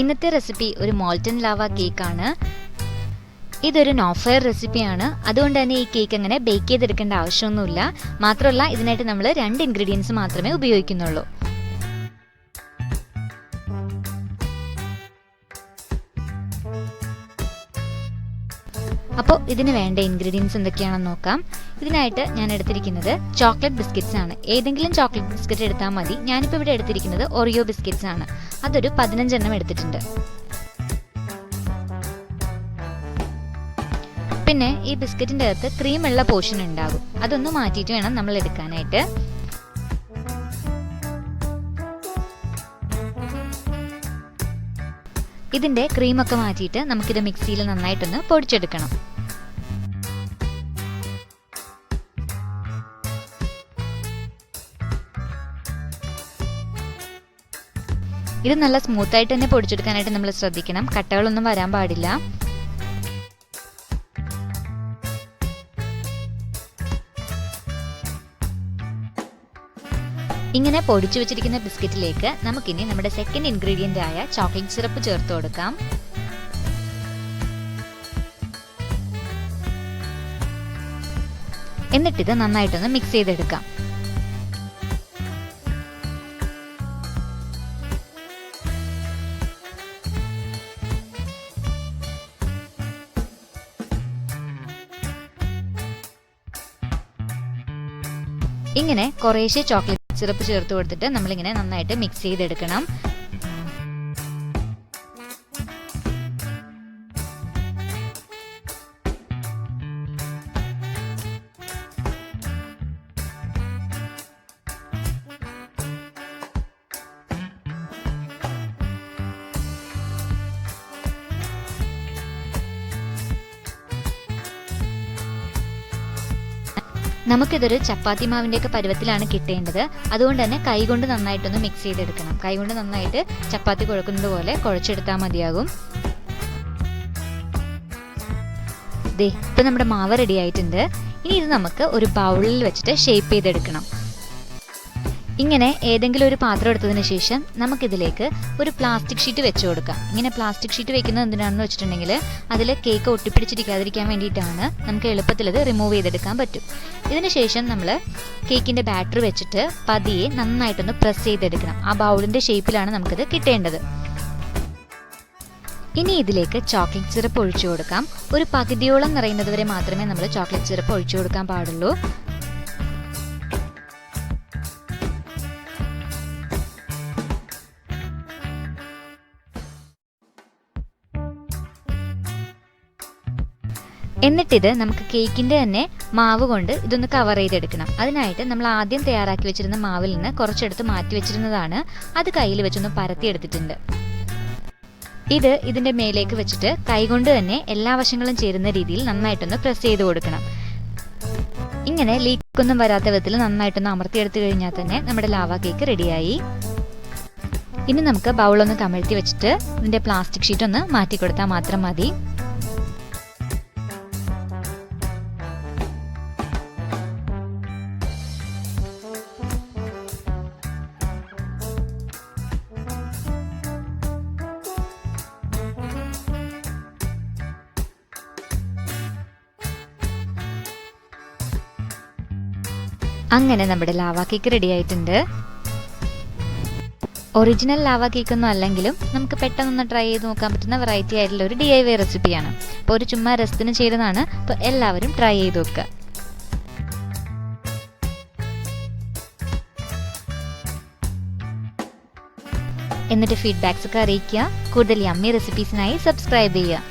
ഇന്നത്തെ റെസിപ്പി ഒരു molten lava cake ആണ്. ഇതൊരു നോ ഫയർ റെസിപ്പിയാണ്. അതുകൊണ്ട് തന്നെ ഈ കേക്ക് അങ്ങനെ ബേക്ക് ചെയ്തെടുക്കേണ്ട ആവശ്യമൊന്നുമില്ല. മാത്രമല്ല ഇതിനായിട്ട് നമ്മൾ 2 ഇൻഗ്രീഡിയൻസ് മാത്രമേ ഉപയോഗിക്കുന്നുള്ളൂ. അപ്പോൾ ഇതിന് വേണ്ട ഇൻഗ്രീഡിയൻസ് എന്തൊക്കെയാണെന്ന് നോക്കാം. ഇതിനായിട്ട് ഞാൻ എടുത്തിരിക്കുന്നത് ചോക്ലേറ്റ് ബിസ്ക്കറ്റ്സ് ആണ്. ഏതെങ്കിലും ചോക്ലേറ്റ് ബിസ്ക്കറ്റ് എടുത്താൽ മതി. ഞാനിപ്പോൾ ഇവിടെ എടുത്തിരിക്കുന്നത് ഒറിയോ ബിസ്ക്കറ്റ്സ് ആണ്. അതൊരു 15 എണ്ണം എടുത്തിട്ടുണ്ട്. പിന്നെ ഈ ബിസ്ക്കറ്റിൻ്റെ അകത്ത് ക്രീമുള്ള പോർഷൻ ഉണ്ടാകും. അതൊന്ന് മാറ്റിയിട്ട് വേണം നമ്മൾ എടുക്കാനായിട്ട്. ഇതിൻ്റെ ക്രീമൊക്കെ മാറ്റിയിട്ട് നമുക്കിത് മിക്സിയിൽ നന്നായിട്ടൊന്ന് പൊടിച്ചെടുക്കണം. ഇത് നല്ല സ്മൂത്തായിട്ട് തന്നെ പൊടിച്ചെടുക്കാനായിട്ട് നമ്മൾ ശ്രദ്ധിക്കണം. കട്ടകളൊന്നും വരാൻ പാടില്ല. ഇങ്ങനെ പൊടിച്ചു വെച്ചിരിക്കുന്ന ബിസ്ക്കറ്റിലേക്ക് നമുക്കിനി നമ്മുടെ സെക്കൻഡ് ഇൻഗ്രീഡിയൻ്റ് ആയ ചോക്ലേറ്റ് സിറപ്പ് ചേർത്ത് കൊടുക്കാം. എന്നിട്ടിത് നന്നായിട്ടൊന്ന് മിക്സ് ചെയ്തെടുക്കാം. ഇങ്ങനെ കുറേശ്ശെ ചോക്ലേറ്റ് സിറപ്പ് ചേർത്ത് കൊടുത്തിട്ട് നമ്മളിങ്ങനെ നന്നായിട്ട് മിക്സ് ചെയ്തെടുക്കണം. നമുക്കിതൊരു ചപ്പാത്തി മാവിൻ്റെയൊക്കെ പരുവത്തിലാണ് കിട്ടേണ്ടത്. അതുകൊണ്ട് തന്നെ കൈകൊണ്ട് നന്നായിട്ടൊന്ന് മിക്സ് ചെയ്തെടുക്കണം. കൈകൊണ്ട് നന്നായിട്ട് ചപ്പാത്തി കുഴക്കുന്നത് പോലെ കുഴച്ചെടുത്താൽ മതിയാകും. ദേ ഇപ്പം നമ്മുടെ മാവ് റെഡി ആയിട്ടുണ്ട്. ഇനി ഇത് നമുക്ക് ഒരു ബൗളിൽ വെച്ചിട്ട് ഷേപ്പ് ചെയ്തെടുക്കണം. ഇങ്ങനെ ഏതെങ്കിലും ഒരു പാത്രം എടുത്തതിന് ശേഷം നമുക്കിതിലേക്ക് ഒരു പ്ലാസ്റ്റിക് ഷീറ്റ് വെച്ച് കൊടുക്കാം. ഇങ്ങനെ പ്ലാസ്റ്റിക് ഷീറ്റ് വെക്കുന്നത് എന്തിനാണെന്ന് വെച്ചിട്ടുണ്ടെങ്കിൽ അതിൽ കേക്ക് ഒട്ടിപ്പിടിച്ചിരിക്കാതിരിക്കാൻ വേണ്ടിയിട്ടാണ്. നമുക്ക് എളുപ്പത്തിൽ അത് റിമൂവ് ചെയ്തെടുക്കാൻ പറ്റും. ഇതിന് ശേഷം നമ്മൾ കേക്കിൻ്റെ ബാറ്റർ വെച്ചിട്ട് പതിയെ നന്നായിട്ടൊന്ന് പ്രസ് ചെയ്തെടുക്കണം. ആ ബൗളിൻ്റെ ഷേപ്പിലാണ് നമുക്കിത് കിട്ടേണ്ടത്. ഇനി ഇതിലേക്ക് ചോക്ലേറ്റ് സിറപ്പ് ഒഴിച്ചു കൊടുക്കാം. ഒരു പകുതിയോളം നിറയുന്നത് വരെ മാത്രമേ നമ്മൾ ചോക്ലേറ്റ് സിറപ്പ് ഒഴിച്ചു കൊടുക്കാൻ പാടുള്ളൂ. എന്നിട്ടിത് നമുക്ക് കേക്കിൻ്റെ തന്നെ മാവ് കൊണ്ട് ഇതൊന്ന് കവർ ചെയ്തെടുക്കണം. അതിനായിട്ട് നമ്മൾ ആദ്യം തയ്യാറാക്കി വെച്ചിരുന്ന മാവിൽ നിന്ന് കുറച്ചെടുത്ത് മാറ്റി വെച്ചിരുന്നതാണ്. അത് കയ്യിൽ വെച്ചൊന്ന് പരത്തിയെടുത്തിട്ടുണ്ട്. ഇത് ഇതിൻ്റെ മേലേക്ക് വെച്ചിട്ട് കൈകൊണ്ട് തന്നെ എല്ലാ വശങ്ങളും ചേരുന്ന രീതിയിൽ നന്നായിട്ടൊന്ന് പ്രസ് ചെയ്ത് കൊടുക്കണം. ഇങ്ങനെ ലീക്കൊന്നും വരാത്ത വിധത്തിൽ നന്നായിട്ടൊന്ന് അമർത്തിയെടുത്ത് കഴിഞ്ഞാൽ തന്നെ നമ്മുടെ ലാവ കേക്ക് റെഡിയായി. ഇനി നമുക്ക് ബൗളൊന്ന് കമഴ്ത്തി വെച്ചിട്ട് ഇതിൻ്റെ പ്ലാസ്റ്റിക് ഷീറ്റ് ഒന്ന് മാറ്റി കൊടുത്താൽ മാത്രം മതി. അങ്ങനെ നമ്മുടെ ലാവ കേക്ക് റെഡി ആയിട്ടുണ്ട്. ഒറിജിനൽ ലാവ കേക്ക് ഒന്നും അല്ലെങ്കിലും നമുക്ക് പെട്ടെന്നൊന്ന് ട്രൈ ചെയ്ത് നോക്കാൻ പറ്റുന്ന വെറൈറ്റി ആയിട്ടുള്ള ഒരു DIY റെസിപ്പിയാണ്. അപ്പോൾ ഒരു ചുമ്മാ രസത്തിന് ചെയ്തതാണ്. അപ്പോൾ എല്ലാവരും ട്രൈ ചെയ്ത് നോക്കുക. എന്നിട്ട് ഫീഡ്ബാക്സ് ഒക്കെ അറിയിക്കുക. കൂടുതൽ യമ്മി റെസിപ്പീസിനായി സബ്സ്ക്രൈബ് ചെയ്യുക.